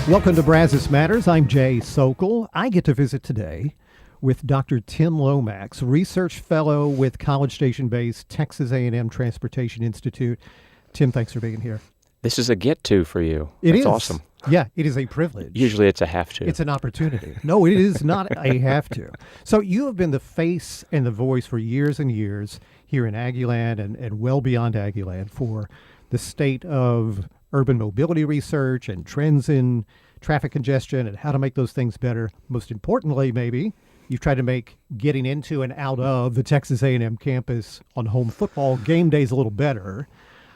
Welcome to Brazos Matters. I'm Jay Sokol. I get to visit today with Dr. Tim Lomax, research fellow with College Station-based Texas A&M Transportation Institute. Tim, thanks for being here. This is a get-to for you. It That's is awesome. Yeah, it is a privilege. Usually it's a have-to. It's an opportunity. No, it is not a have-to. So you have been the face and the voice for years and years here in Aggieland and well beyond Aggieland for the state of urban mobility research and trends in traffic congestion and how to make those things better. Most importantly, maybe, you've tried to make getting into and out of the Texas A&M campus on home football game days a little better.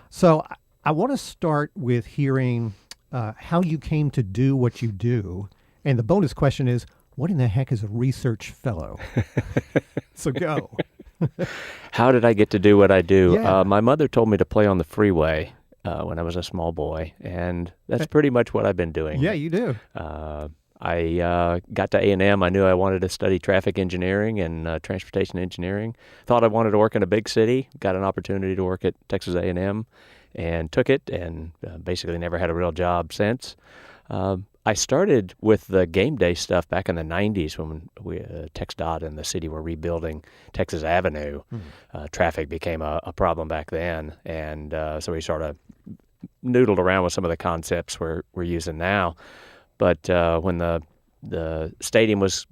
So I want to start with hearing how you came to do what you do. And the bonus question is, what in the heck is a research fellow? So go. How did I get to do what I do? Yeah. My mother told me to play on the freeway when I was a small boy, and that's pretty much what I've been doing. Yeah, you do. I got to A&M. I knew I wanted to study traffic engineering and transportation engineering. Thought I wanted to work in a big city. Got an opportunity to work at Texas A&M and took it, and basically never had a real job since. I started with the game day stuff back in the 90s when TxDOT and the city were rebuilding Texas Avenue. Traffic became a problem back then, and so we sort of noodled around with some of the concepts we're using now. But when the stadium was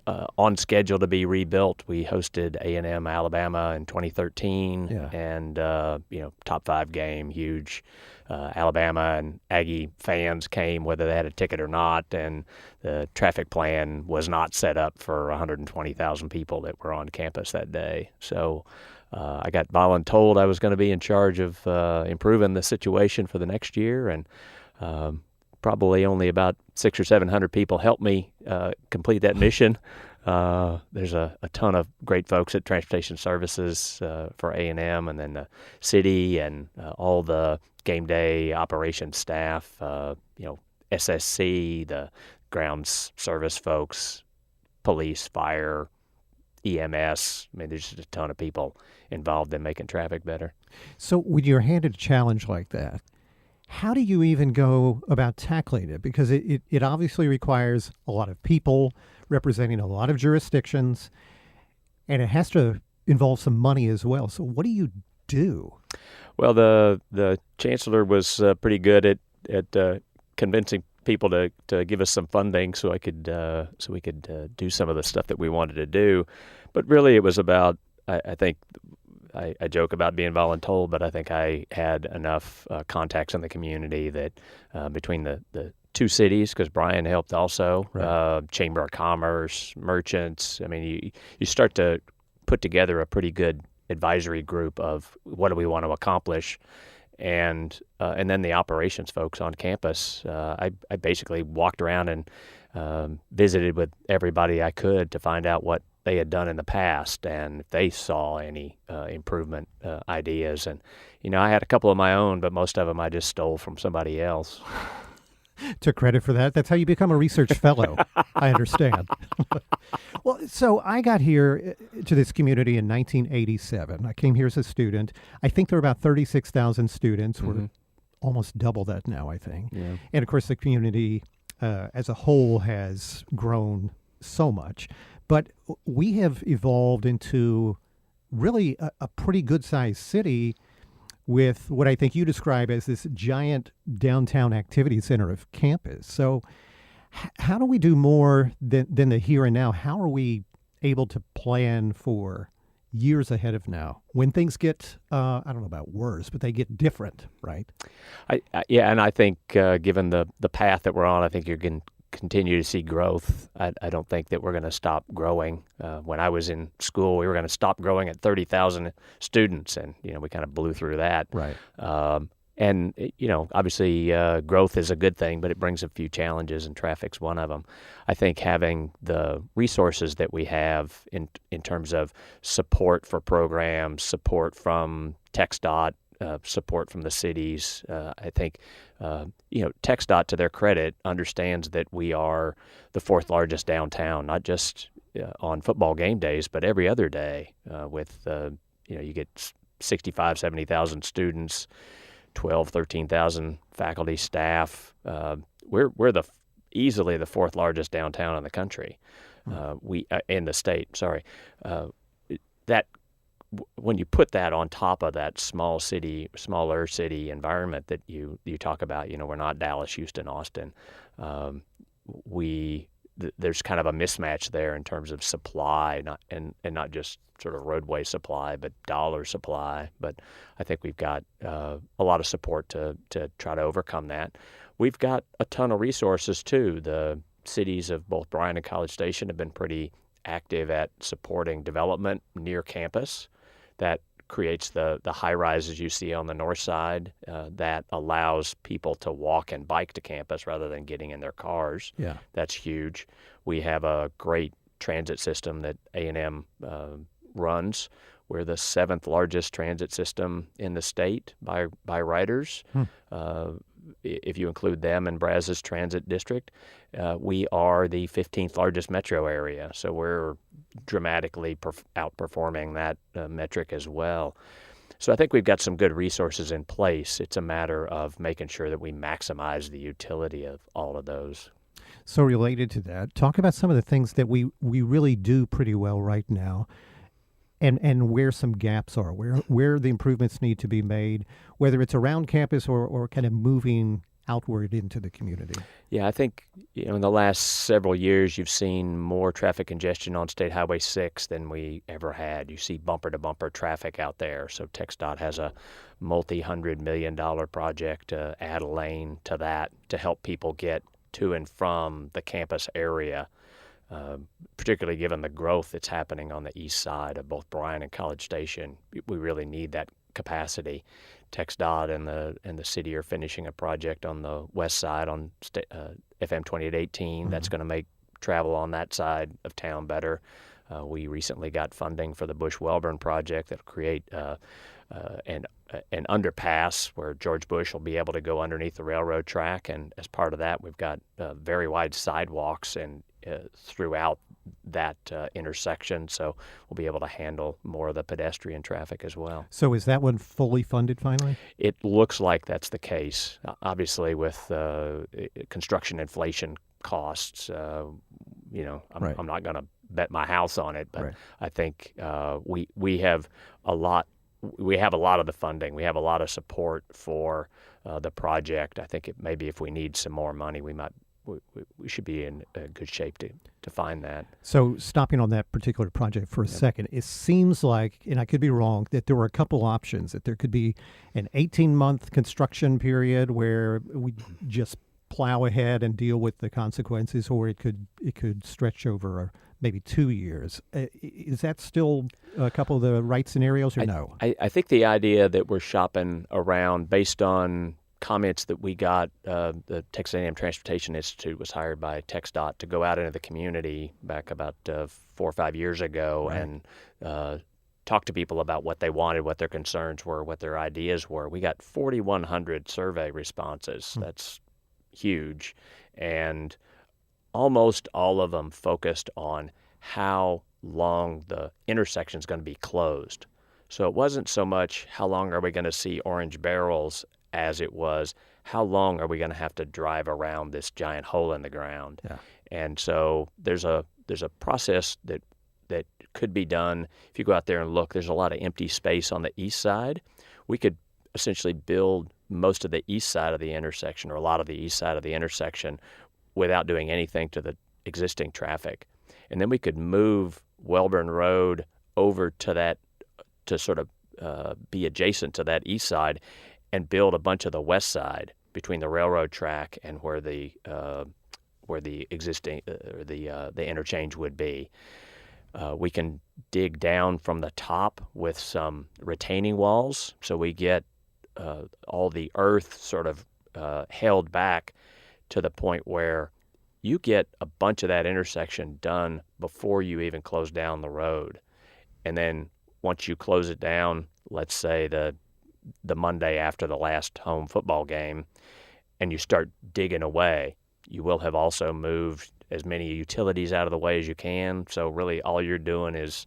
on schedule to be rebuilt, we hosted A&M Alabama in 2013, and top 5 game, huge. Alabama and Aggie fans came whether they had a ticket or not, and the traffic plan was not set up for 120,000 people that were on campus that day. So I got voluntold I was going to be in charge of improving the situation for the next year, and probably only about 600 or 700 people helped me complete that mission. There's a ton of great folks at Transportation Services for A&M, and then the city and all the game day operations staff, SSC, the grounds service folks, police, fire, EMS. I mean, there's just a ton of people involved in making traffic better. So when you're handed a challenge like that, how do you even go about tackling it? Because it obviously requires a lot of people representing a lot of jurisdictions, and it has to involve some money as well. So what do you do? Well, the chancellor was pretty good at convincing people to give us some funding so we could do some of the stuff that we wanted to do. But really, it was about, I think, I joke about being voluntold, but I think I had enough contacts in the community that between the two cities, because Brian helped also, right. Chamber of Commerce, merchants. I mean, you start to put together a pretty good advisory group of what do we want to accomplish, and then the operations folks on campus. I basically walked around and visited with everybody I could to find out what they had done in the past and if they saw any improvement ideas. And I had a couple of my own, but most of them I just stole from somebody else. Took credit for that. That's how you become a research fellow. I understand. Well, so I got here to this community in 1987. I came here as a student. I think there were about 36,000 students. Mm-hmm. We're almost double that now, I think. Yeah. And of course, the community as a whole has grown so much. But we have evolved into really a pretty good-sized city with what I think you describe as this giant downtown activity center of campus. So how do we do more than the here and now? How are we able to plan for years ahead of now when things get, I don't know about worse, but they get different, right? And I think given the path that we're on, I think you're going to continue to see growth. I don't think that we're going to stop growing. When I was in school, we were going to stop growing at 30,000 students, and we kind of blew through that. Right. And obviously, growth is a good thing, but it brings a few challenges, and traffic's one of them. I think having the resources that we have in terms of support for programs, support from TxDOT, support from the cities. I think, TxDOT, to their credit, understands that we are the 4th largest downtown, not just on football game days, but every other day with, you get 65, 70,000 students, 12, 13,000 faculty, staff, we're easily the fourth largest downtown in the country. We in the state. Sorry, that when you put that on top of that smaller city environment that you talk about, we're not Dallas, Houston, Austin. There's kind of a mismatch there in terms of supply, not just sort of roadway supply, but dollar supply. But I think we've got a lot of support to try to overcome that. We've got a ton of resources too. The cities of both Bryan and College Station have been pretty active at supporting development near campus. That creates the high rises you see on the north side that allows people to walk and bike to campus rather than getting in their cars. Yeah. That's huge. We have a great transit system that A&M runs. We're the seventh largest transit system in the state by riders. If you include them in Brazos Transit District, we are the 15th largest metro area. So we're dramatically outperforming that metric as well. So I think we've got some good resources in place. It's a matter of making sure that we maximize the utility of all of those. So related to that, talk about some of the things that we really do pretty well right now, and where some gaps are, where the improvements need to be made, whether it's around campus or kind of moving outward into the community. Yeah, I think in the last several years you've seen more traffic congestion on State Highway 6 than we ever had. You see bumper-to-bumper traffic out there. So TxDOT has a multi-$100-million project to add a lane to that to help people get to and from the campus area, particularly given the growth that's happening on the east side of both Bryan and College Station. We really need that capacity. TxDOT and the city are finishing a project on the west side on FM 2818 that's going to make travel on that side of town better. We recently got funding for the Bush-Welborn project that will create an underpass where George Bush will be able to go underneath the railroad track. And as part of that, we've got very wide sidewalks and throughout that intersection, so we'll be able to handle more of the pedestrian traffic as well. So is that one fully funded finally? It looks like that's the case. Obviously, with construction inflation costs, I'm not going to bet my house on it, but I think we have a lot. We have a lot of the funding. We have a lot of support for the project. I think maybe if we need some more money, we should be in good shape to find that. So stopping on that particular project for a second, it seems like, and I could be wrong, that there were a couple options, that there could be an 18-month construction period where we just plow ahead and deal with the consequences, or it could stretch over maybe 2 years. Is that still a couple of the right scenarios, or no? I think the idea that we're shopping around based on comments that we got, the Texas A&M Transportation Institute was hired by TxDOT to go out into the community back about 4 or 5 years ago and talk to people about what they wanted, what their concerns were, what their ideas were. We got 4,100 survey responses. That's huge. And almost all of them focused on how long the intersection is going to be closed. So it wasn't so much how long are we going to see orange barrels as it was how long are we going to have to drive around this giant hole in the ground. Yeah. And so there's a process that could be done. If you go out there and look, there's a lot of empty space on the east side. We could essentially build most of the east side of the intersection, or a lot of the east side of the intersection, without doing anything to the existing traffic. And then we could move Welborn Road over to that, to sort of be adjacent to that east side, and build a bunch of the west side between the railroad track and where the existing the interchange would be. We can dig down from the top with some retaining walls, so we get all the earth sort of held back to the point where you get a bunch of that intersection done before you even close down the road. And then once you close it down, let's say the Monday after the last home football game, and you start digging away, you will have also moved as many utilities out of the way as you can. So really all you're doing is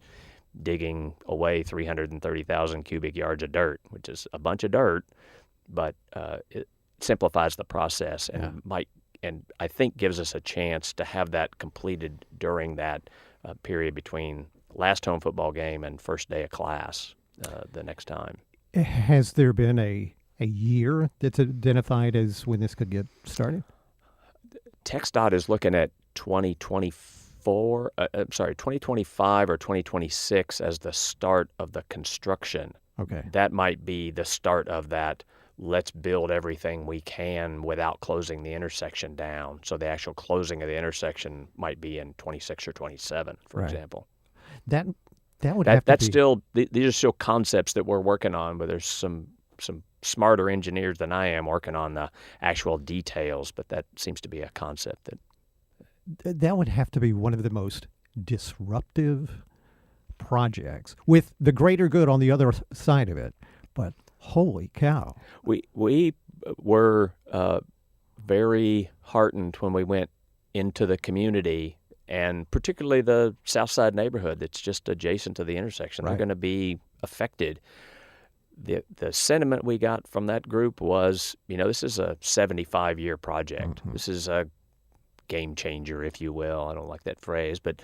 digging away 330,000 cubic yards of dirt, which is a bunch of dirt, but it simplifies the process and might and I think gives us a chance to have that completed during that period between last home football game and first day of class the next time. Has there been a year that's identified as when this could get started? TxDOT is looking at 2025 or 2026 as the start of the construction. Okay. That might be the start of that. Let's build everything we can without closing the intersection down. So the actual closing of the intersection might be in 26 or 27, for example. That would have to That's be... still, these are still concepts that we're working on, but there's some smarter engineers than I am working on the actual details, but that seems to be a concept that would have to be one of the most disruptive projects with the greater good on the other side of it. But holy cow. We were very heartened when we went into the community, and particularly the South Side neighborhood that's just adjacent to the intersection. They're going to be affected. The sentiment we got from that group was, this is a 75-year project. Mm-hmm. This is a game changer, if you will. I don't like that phrase, but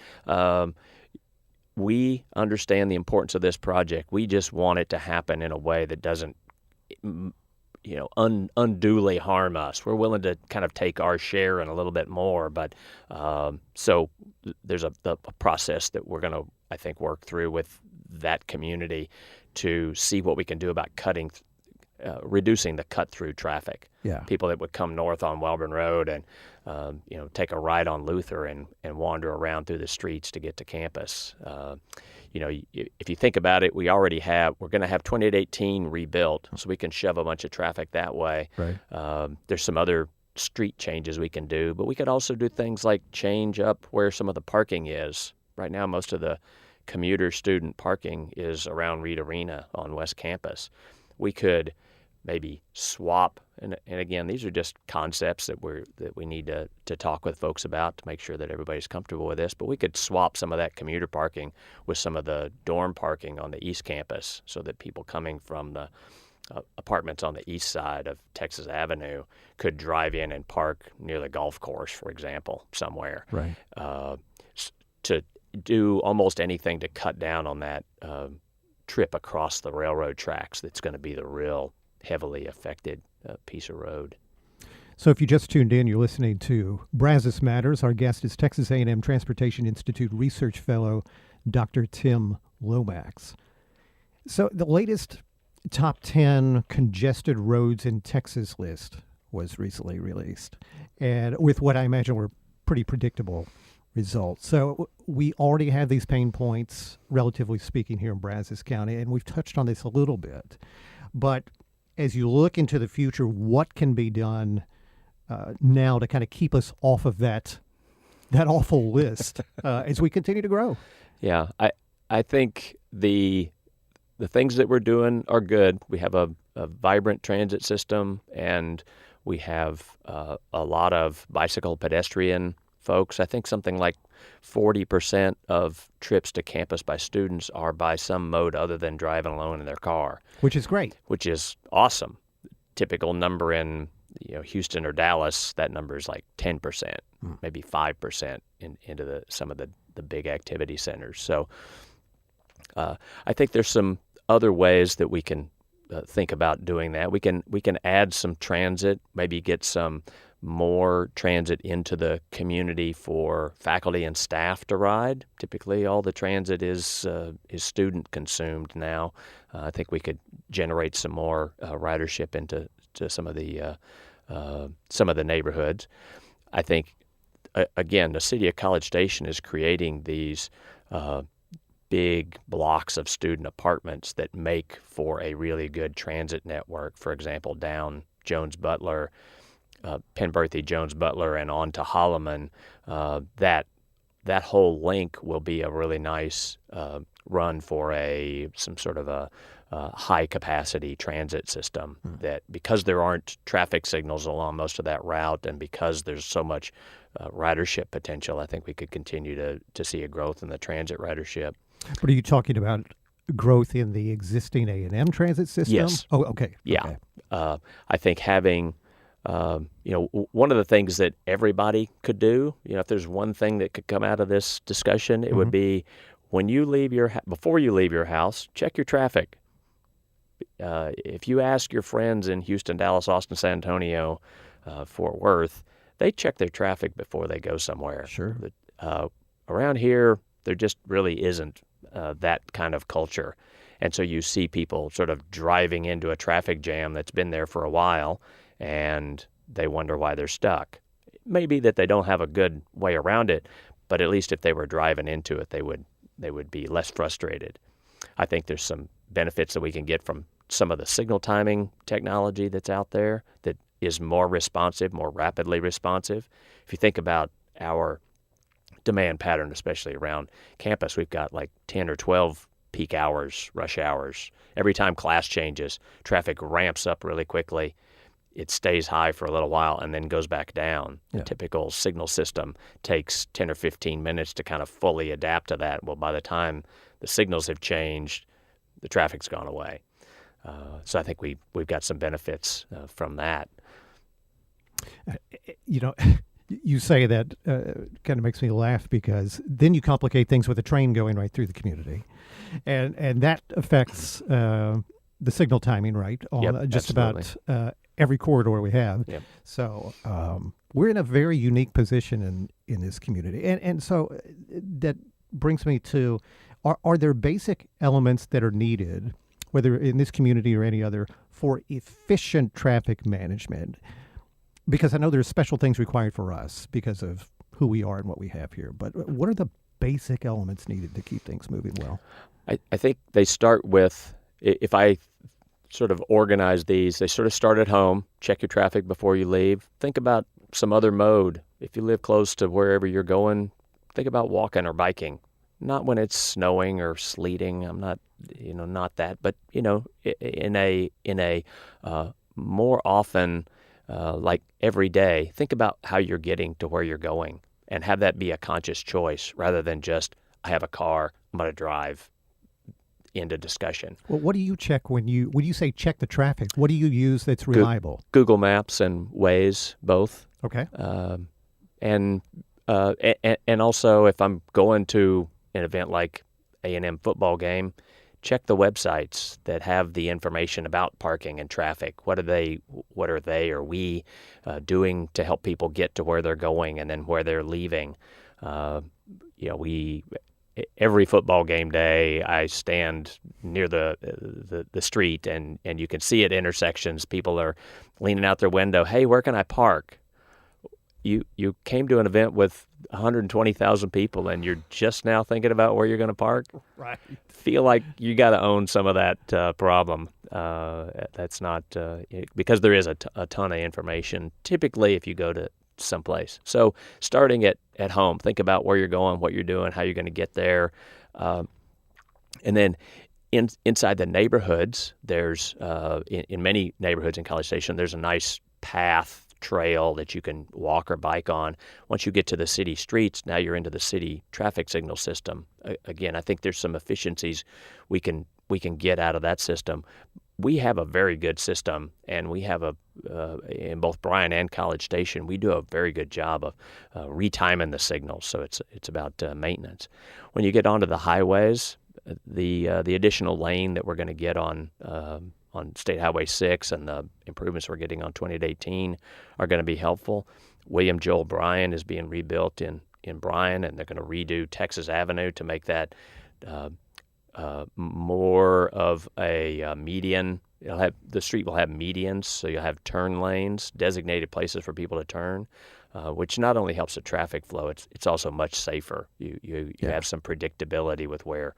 we understand the importance of this project. We just want it to happen in a way that doesn't, unduly harm us. We're willing to kind of take our share and a little bit more, but so there's a process that we're going to, I think, work through with that community to see what we can do about reducing the cut-through traffic. Yeah. People that would come north on Welborn Road and take a ride on Luther and wander around through the streets to get to campus. If you think about it, we're going to have 2818 rebuilt, so we can shove a bunch of traffic that way. Right. There's some other street changes we can do, but we could also do things like change up where some of the parking is. Right now, most of the commuter student parking is around Reed Arena on West Campus. We could maybe swap, and again, these are just concepts that we need to talk with folks about to make sure that everybody's comfortable with this, but we could swap some of that commuter parking with some of the dorm parking on the East Campus so that people coming from the apartments on the east side of Texas Avenue could drive in and park near the golf course, for example, somewhere. Right. To do almost anything to cut down on that trip across the railroad tracks that's going to be the real heavily affected piece of road. So if you just tuned in, you're listening to Brazos Matters. Our guest is Texas A&M Transportation Institute Research Fellow, Dr. Tim Lomax. So the latest top 10 congested roads in Texas list was recently released, and with what I imagine were pretty predictable results. So we already have these pain points, relatively speaking, here in Brazos County, and we've touched on this a little bit. But as you look into the future, what can be done now to kind of keep us off of that awful list as we continue to grow? Yeah, I think the things that we're doing are good. We have a vibrant transit system, and we have a lot of bicycle pedestrian folks. I think something like 40% of trips to campus by students are by some mode other than driving alone in their car. Which is great. Which is awesome. Typical number in Houston or Dallas, that number is like 10%, maybe 5% into some of the big activity centers. So I think there's some other ways that we can think about doing that. We can add some transit, maybe get some more transit into the community for faculty and staff to ride. Typically, all the transit is student consumed now. I think we could generate some more ridership into some of the neighborhoods. I think again, the city of College Station is creating these big blocks of student apartments that make for a really good transit network. For example, down Jones Butler, Penberthy, Jones Butler, and on to Holloman, that whole link will be a really nice run for some sort of a high capacity transit system. That because there aren't traffic signals along most of that route, and because there's so much ridership potential, I think we could continue to see a growth in the transit ridership. But are you talking about growth in the existing A&M transit system? Yes. Oh, okay. Yeah. Okay. I think having One of the things that everybody could do, if there's one thing that could come out of this discussion, it would be when you leave before you leave your house, check your traffic. If you ask your friends in Houston, Dallas, Austin, San Antonio, Fort Worth, they check their traffic before they go somewhere. Sure. Around here, there just really isn't that kind of culture. And so you see people sort of driving into a traffic jam that's been there for a while, and they wonder why they're stuck. It may be that they don't have a good way around it, but at least if they were driving into it, they would be less frustrated. I think there's some benefits that we can get from some of the signal timing technology that's out there that is more responsive, more rapidly responsive. If you think about our demand pattern, especially around campus, we've got like 10 or 12 peak hours, rush hours. Every time class changes, traffic ramps up really quickly. It stays high for a little while and then goes back down. Yeah. The typical signal system takes 10 or 15 minutes to kind of fully adapt to that. Well, by the time the signals have changed, the traffic's gone away. So I think we've got some benefits from that. You say that kind of makes me laugh because then you complicate things with a train going right through the community, and that affects the signal timing, right, on just absolutely. about every corridor we have. Yep. So we're in a very unique position in this community, and so that brings me to: are there basic elements that are needed, whether in this community or any other, for efficient traffic management? Because I know there's special things required for us because of who we are and what we have here. But what are the basic elements needed to keep things moving well? I think they start with, if I sort of organize these, they sort of start at home, check your traffic before you leave. Think about some other mode. If you live close to wherever you're going, think about walking or biking. Not when it's snowing or sleeting. I'm not, not that. But, in a more often, like every day, think about how you're getting to where you're going and have that be a conscious choice rather than just, I have a car, I'm going to drive into discussion. Well, what do you check when you say check the traffic? What do you use that's reliable? Google Maps and Waze, both. Okay. And also if I'm going to an event like A&M football game, check the websites that have the information about parking and traffic. What are they or we doing to help people get to where they're going and then where they're leaving? Every football game day, I stand near the street and you can see at intersections, people are leaning out their window. Hey, where can I park? You came to an event with 120,000 people and you're just now thinking about where you're going to park? Right. Feel like you got to own some of that problem. That's not because there is a ton of information typically if you go to someplace. So starting at home, think about where you're going, what you're doing, how you're going to get there. And then inside the neighborhoods, there's in many neighborhoods in College Station, there's a nice path trail that you can walk or bike on. Once you get to the city streets, now you're into the city traffic signal system. Again, I think there's some efficiencies we can get out of that system. We have a very good system, and we have in both Bryan and College Station, we do a very good job of retiming the signals. So it's about maintenance. When you get onto the highways, the additional lane that we're going to get on State Highway 6 and the improvements we're getting on 2818 are going to be helpful. William Joel Bryan is being rebuilt in Bryan, and they're going to redo Texas Avenue to make that more of a median. The street will have medians, so you'll have turn lanes, designated places for people to turn, which not only helps the traffic flow, it's also much safer. You have some predictability with where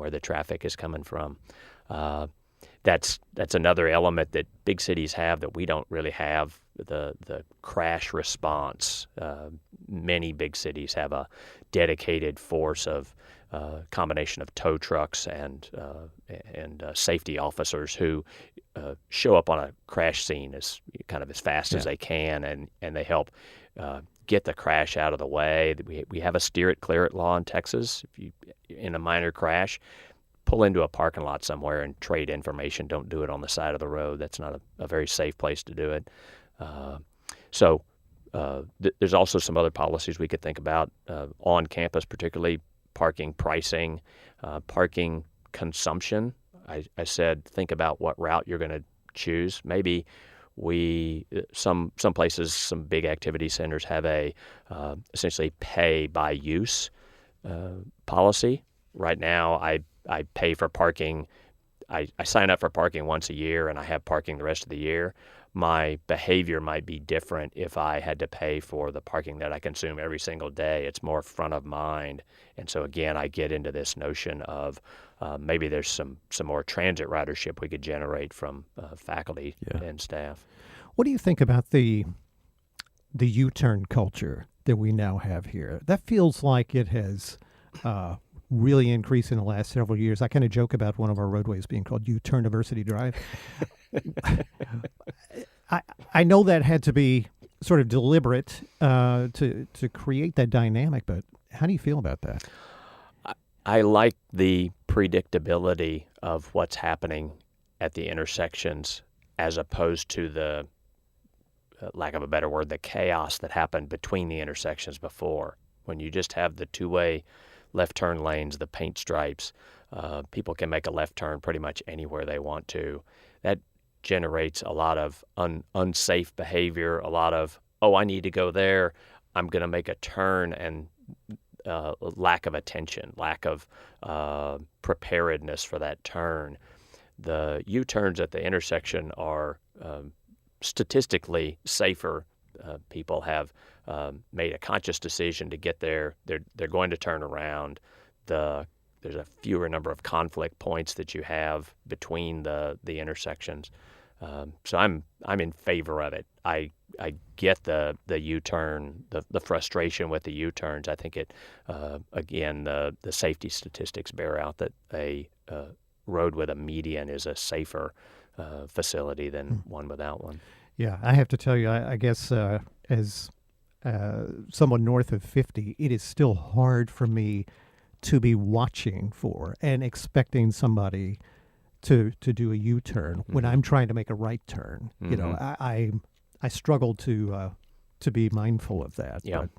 the traffic is coming from. That's another element that big cities have that we don't really have, the crash response. Many big cities have a dedicated force of combination of tow trucks and safety officers who show up on a crash scene as fast as they can, and they help get the crash out of the way. We have a steer it, clear it law in Texas. If you in a minor crash, pull into a parking lot somewhere and trade information. Don't do it on the side of the road. That's not a very safe place to do it. So there's also some other policies we could think about on campus, particularly parking pricing, parking consumption. I said think about what route you're going to choose. Maybe some places, some big activity centers have a essentially pay by use policy. Right now, I pay for parking. I sign up for parking once a year, and I have parking the rest of the year. My behavior might be different if I had to pay for the parking that I consume every single day. It's more front of mind. And so, again, I get into this notion of maybe there's some more transit ridership we could generate from faculty and staff. What do you think about the U-turn culture that we now have here? That feels like it has really increased in the last several years. I kind of joke about one of our roadways being called U-Turniversity Drive. I know that had to be sort of deliberate to create that dynamic, but how do you feel about that? I like the predictability of what's happening at the intersections as opposed to the, lack of a better word, the chaos that happened between the intersections before. When you just have the two-way left turn lanes, the paint stripes, people can make a left turn pretty much anywhere they want to. That generates a lot of unsafe behavior, a lot of, oh, I need to go there, I'm going to make a turn, and lack of attention, lack of preparedness for that turn. The U-turns at the intersection are statistically safer. People have made a conscious decision to get there. They're going to turn around. There's a fewer number of conflict points that you have between the intersections. So I'm in favor of it. I get the U-turn, the frustration with the U-turns. I think it again the safety statistics bear out that a road with a median is a safer facility than one without one. Yeah, I have to tell you, I guess as someone north of 50, it is still hard for me to be watching for and expecting somebody to do a U-turn when I'm trying to make a right turn. You know, I struggle to be mindful of that. Yeah. But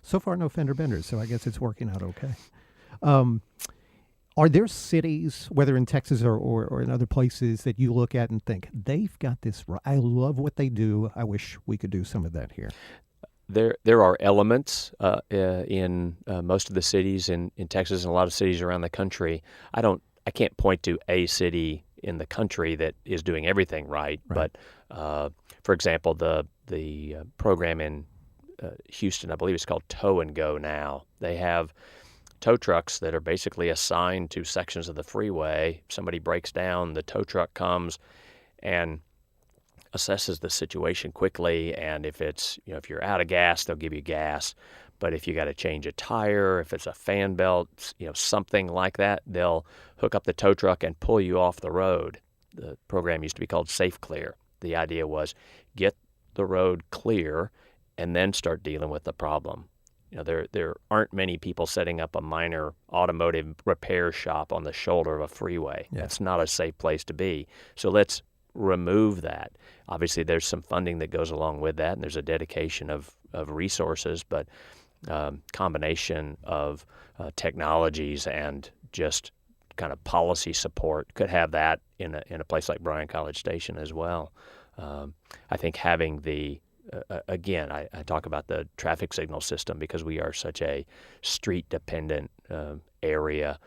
so far, no fender benders, so I guess it's working out okay. Are there cities, whether in Texas or in other places, that you look at and think, they've got this right? I love what they do. I wish we could do some of that here. There are elements in most of the cities in Texas and a lot of cities around the country. I can't point to a city in the country that is doing everything right. But for example, the program in Houston, I believe it's called Tow and Go now. They have tow trucks that are basically assigned to sections of the freeway. Somebody breaks down, the tow truck comes and assesses the situation quickly, and if you're out of gas, they'll give you gas. But if you got to change a tire, if it's a fan belt, something like that, they'll hook up the tow truck and pull you off the road. The program used to be called Safe Clear. The idea was get the road clear and then start dealing with the problem. There aren't many people setting up a minor automotive repair shop on the shoulder of a freeway. Yeah. That's not a safe place to be. So let's remove that. Obviously, there's some funding that goes along with that, and there's a dedication of resources, but combination of technologies and just kind of policy support could have that in a place like Bryan College Station as well. I think having again, I talk about the traffic signal system because we are such a street-dependent area.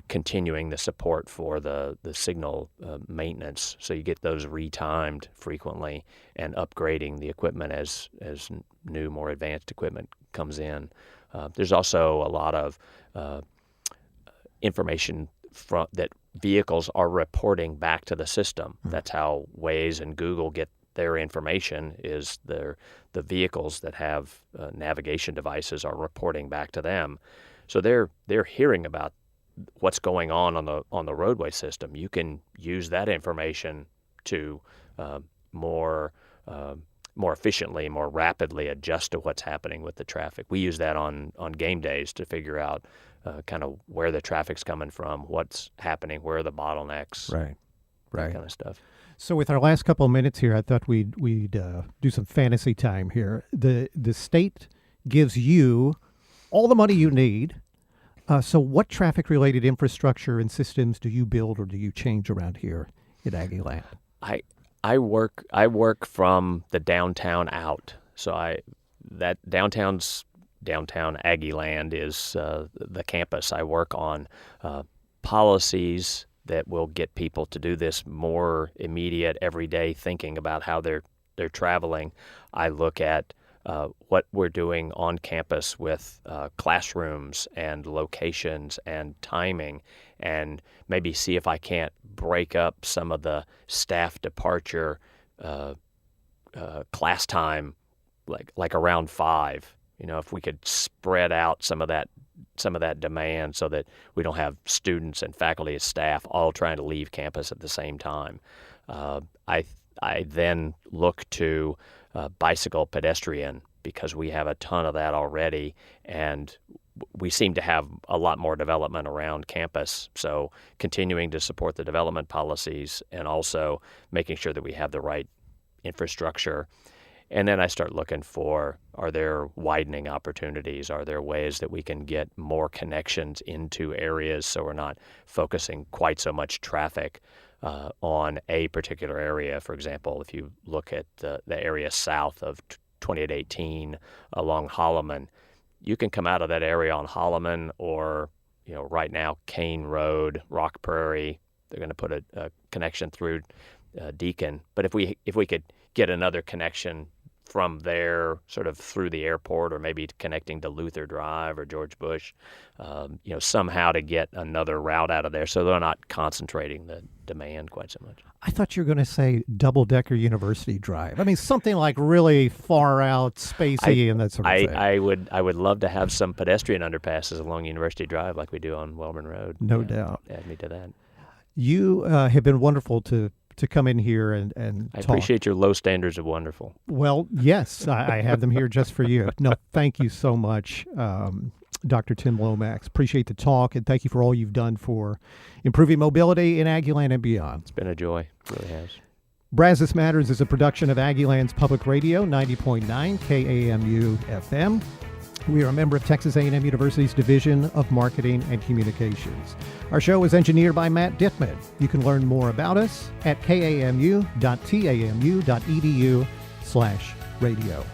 Continuing the support for the signal maintenance, so you get those retimed frequently, and upgrading the equipment as new, more advanced equipment comes in. There's also a lot of information that vehicles are reporting back to the system. That's how Waze and Google get their information, is the vehicles that have navigation devices are reporting back to them. So they're hearing about what's going on the roadway system. You can use that information to more efficiently, more rapidly adjust to what's happening with the traffic. We use that on game days to figure out kind of where the traffic's coming from, what's happening, where are the bottlenecks. Right. Right. that kind of stuff. So with our last couple of minutes here, I thought we'd do some fantasy time here. The state gives you all the money you need. So what traffic-related infrastructure and systems do you build or do you change around here at Aggie Land? I work from the downtown out. So that downtown Aggie Land is the campus. I work on policies that will get people to do this more immediate, everyday thinking about how they're traveling. I look at what we're doing on campus with classrooms and locations and timing, and maybe see if I can't break up some of the staff departure class time, like around 5. If we could spread out some of that demand so that we don't have students and faculty and staff all trying to leave campus at the same time. I then look to bicycle pedestrian, because we have a ton of that already, and we seem to have a lot more development around campus. So continuing to support the development policies and also making sure that we have the right infrastructure. And then I start looking for, are there widening opportunities? Are there ways that we can get more connections into areas so we're not focusing quite so much traffic on a particular area? For example, if you look at the area south of 2818 along Holloman, you can come out of that area on Holloman or, right now, Kane Road, Rock Prairie. They're going to put a connection through Deacon. But if we could get another connection from there, sort of through the airport, or maybe connecting to Luther Drive or George Bush, somehow to get another route out of there so they're not concentrating the demand quite so much. I thought you were going to say double-decker University Drive. I mean, something like really far out, spacey, and that sort of thing. I would love to have some pedestrian underpasses along University Drive like we do on Wellman Road. No doubt. Add me to that. You have been wonderful to come in here and I talk. appreciate your low standards of wonderful. Well, yes, I have them here just for you. No, thank you so much, Dr. Tim Lomax. Appreciate the talk, and thank you for all you've done for improving mobility in Aggieland and beyond. It's been a joy. It really has. Brazos Matters is a production of Aggieland's Public Radio, 90.9 KAMU FM. We are a member of Texas A&M University's Division of Marketing and Communications. Our show is engineered by Matt Dittman. You can learn more about us at kamu.tamu.edu/radio.